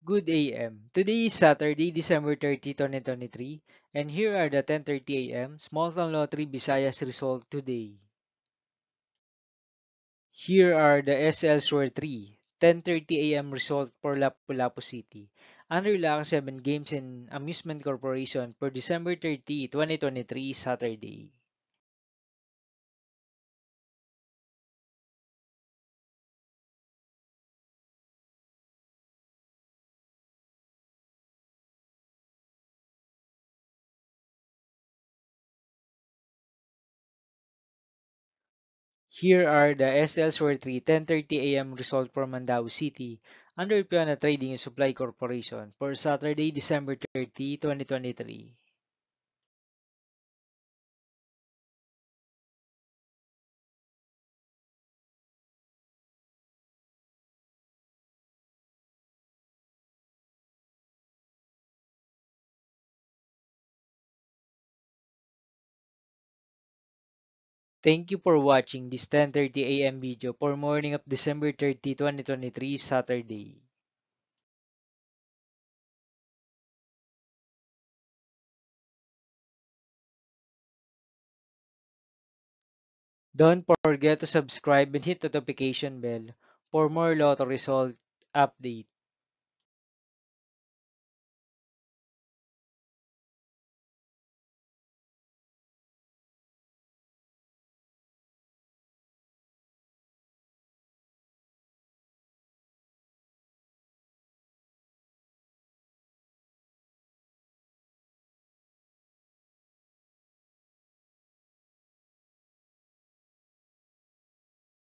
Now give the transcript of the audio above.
Good AM. Today is Saturday, December 30, 2023, and here are the 10:30 AM Small Town Lottery Visayas result today. Here are the SL Shore 3 10:30 AM result for Lapu-Lapu City. Under Lac 7 Games and Amusement Corporation for December 30, 2023, Saturday. Here are the SL Shore 3 10:30 AM result for Mandaue City under Piana Trading and Supply Corporation for Saturday, December 30, 2023. Thank you for watching this 10:30 AM video for morning of December 30, 2023, Saturday. Don't forget to subscribe and hit the notification bell for more lotto result update.